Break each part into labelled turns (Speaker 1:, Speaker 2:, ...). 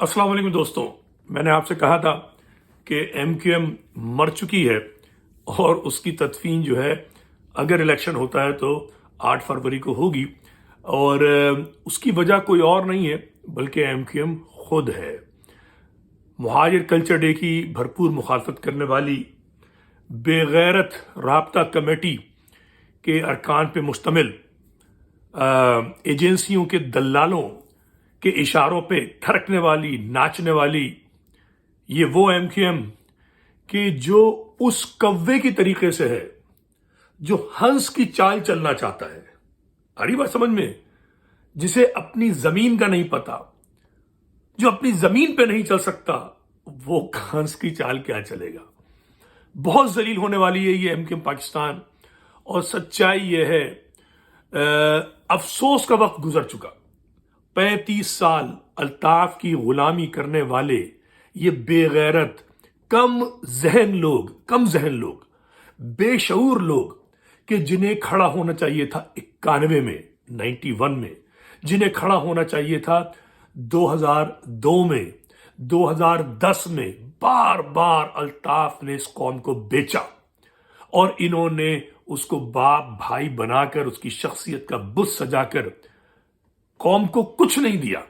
Speaker 1: अस्सलाम वालेकुम दोस्तों, मैंने आपसे कहा था कि एमक्यूएम मर चुकी है और उसकी तदफीन जो है अगर इलेक्शन होता है तो 8 फरवरी को होगी। और उसकी वजह कोई और नहीं है बल्कि एमक्यूएम खुद है। मुहाजिर कल्चर डे की भरपूर मुखालफत करने वाली बेगैरत राब्ता कमेटी के अरकान पे मुश्तमिल एजेंसियों के दलालों के इशारों पे ठरकने वाली, नाचने वाली ये वो एमक्यूएम कि जो उस कव्वे की तरीके से है जो हंस की चाल चलना चाहता है। आ रही बात समझ में? जिसे अपनी जमीन का नहीं पता, जो अपनी जमीन पे नहीं चल सकता, वो हंस की चाल क्या चलेगा। बहुत जलील होने वाली है ये एमक्यूएम पाकिस्तान। और सच्चाई ये है, अफसोस का वक्त गुजर चुका। 35 साल अल्ताफ की गुलामी करने वाले ये बेगैरत कम जहन लोग, बेशऊर लोग कि जिन्हें खड़ा होना चाहिए था 91 में, 91 में, जिन्हें खड़ा होना चाहिए था 2002 में, 2010 में, बार बार अल्ताफ ने इस कौम को बेचा और इन्होंने उसको बाप भाई बनाकर उसकी शख्सियत का बुत सजाकर कौम को कुछ नहीं दिया।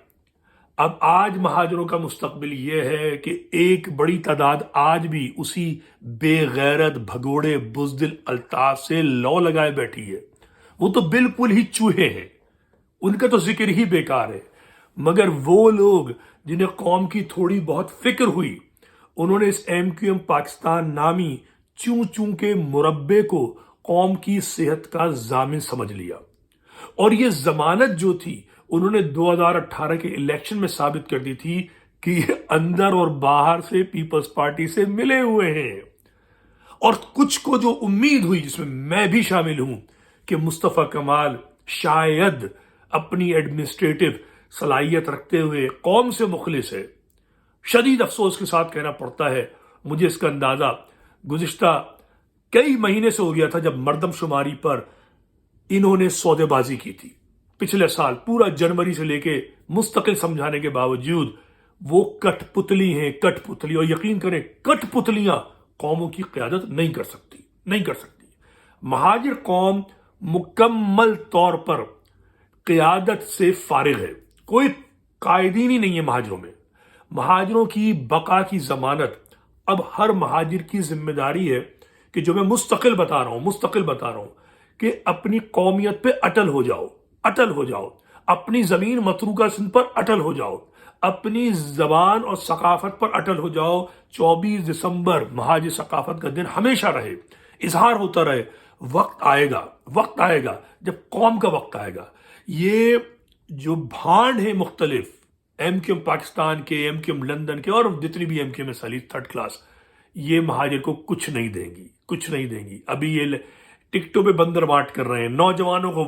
Speaker 1: अब आज महाजरों का मुस्तकबिल यह है कि एक बड़ी तादाद आज भी उसी बेगैरत भगोड़े बुजदिल अल्ताफ से लौ लगाए बैठी है। वो तो बिल्कुल ही चूहे हैं, उनका तो जिक्र ही बेकार है। मगर वो लोग जिन्हें कौम की थोड़ी बहुत फिक्र हुई, उन्होंने इस एमक्यूएम पाकिस्तान नामी चूं चूं के मुरब्बे को कौम की सेहत का जामिन समझ लिया। और ये जमानत जो थी उन्होंने 2018 के इलेक्शन में साबित कर दी थी कि ये अंदर और बाहर से पीपल्स पार्टी से मिले हुए हैं। और कुछ को जो उम्मीद हुई, जिसमें मैं भी शामिल हूं, कि मुस्तफा कमाल शायद अपनी एडमिनिस्ट्रेटिव सलाहियत रखते हुए कौम से मुखलिस है, शदीद अफसोस के साथ कहना पड़ता है, मुझे इसका अंदाजा गुज़िश्ता कई महीने से हो गया था जब मर्दमशुमारी पर इन्होंने सौदेबाजी की थी। पिछले साल पूरा जनवरी से लेके मुस्तकिल समझाने के बावजूद वो कठपुतली। और यकीन करें, कठपुतलियां कौमों की क़यादत नहीं कर सकती। महाजिर कौम मुकम्मल तौर पर क़यादत से फारिग है। कोई कायदीन ही नहीं है महाजरों में। महाजरों की बका की जमानत अब हर महाजिर की जिम्मेदारी है कि जो मैं मुस्तकिल बता रहा हूं कि अपनी कौमियत पे अटल हो जाओ, अपनी जमीन मतरूका सिंध पर अटल हो जाओ, अपनी जबान और सकाफत पर अटल हो जाओ। 24 दिसंबर महाजिर सकाफत का दिन हमेशा रहे, इजहार होता रहे। वक्त आएगा जब कौम का वक्त आएगा। ये जो भांड है मुख्तलिफ एमक्यूएम पाकिस्तान के, एमक्यूएम लंदन के और जितनी भी एमक्यूएम सलीस थर्ड क्लास, ये महाजिर को कुछ नहीं देंगी। अभी ये टिकटों पे बंदर बांट कर रहे हैं, नौजवानों को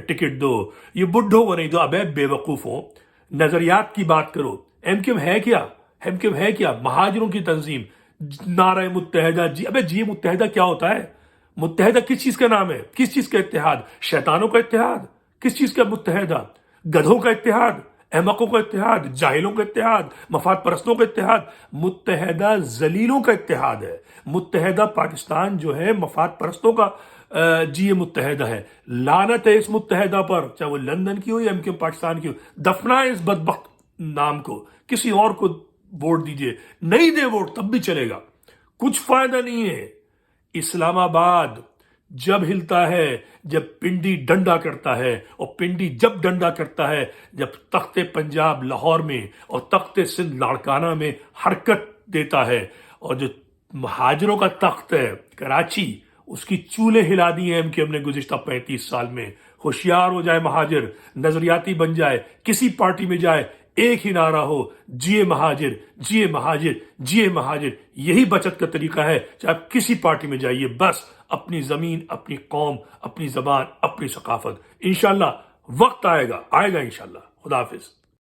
Speaker 1: टिकट दो, ये बुढ़ों को नहीं दो। अबे बेवकूफ हो, नजरियात की बात करो। एमक्यूएम है क्या? महाजिरों की तंजीम, नारा मुत्तहदा। जी मुत्तहदा क्या होता है? मुत्तहदा किस चीज का नाम है? किस चीज का इत्तेहाद? शैतानों का इत्तेहाद? किस चीज का मुत्तहदा? गधों का इत्तेहाद, अहमकों का इत्तेहाद, जाहिलों का इत्तेहाद, मफाद परस्तों का इत्तेहाद। मुत्तहदा जलीलों का इत्तेहाद है। मुत्तहदा पाकिस्तान जो है मफाद परस्तों का ये मुत्तहदा है। लानत है इस मुत्तहदा पर, चाहे वो लंदन की हो या एमक्यूएम पाकिस्तान की हो। दफनाए इस बदबख्त नाम को, किसी और को वोट दीजिए, नहीं दे वोट तब भी चलेगा, कुछ फायदा नहीं है। इस्लामाबाद जब हिलता है, जब पिंडी डंडा करता है, और पिंडी जब डंडा करता है जब तख्ते पंजाब लाहौर में और तख्ते सिंध लाड़काना में हरकत देता है। और जो महाजरों का तख्त है कराची, उसकी चूल्हे हिला दी है एमक्यूएम ने गुज़िश्ता 35 साल में। होशियार हो जाए महाजिर, नजरियाती बन जाए, किसी पार्टी में जाए, एक ही नारा हो, जिए महाजिर। यही बचत का तरीका है, चाहे आप किसी पार्टी में जाइए। बस अपनी जमीन, अपनी कौम, अपनी जबान, अपनी सकाफत। इंशाल्लाह वक्त आएगा इंशाल्लाह। खुदा हाफिज।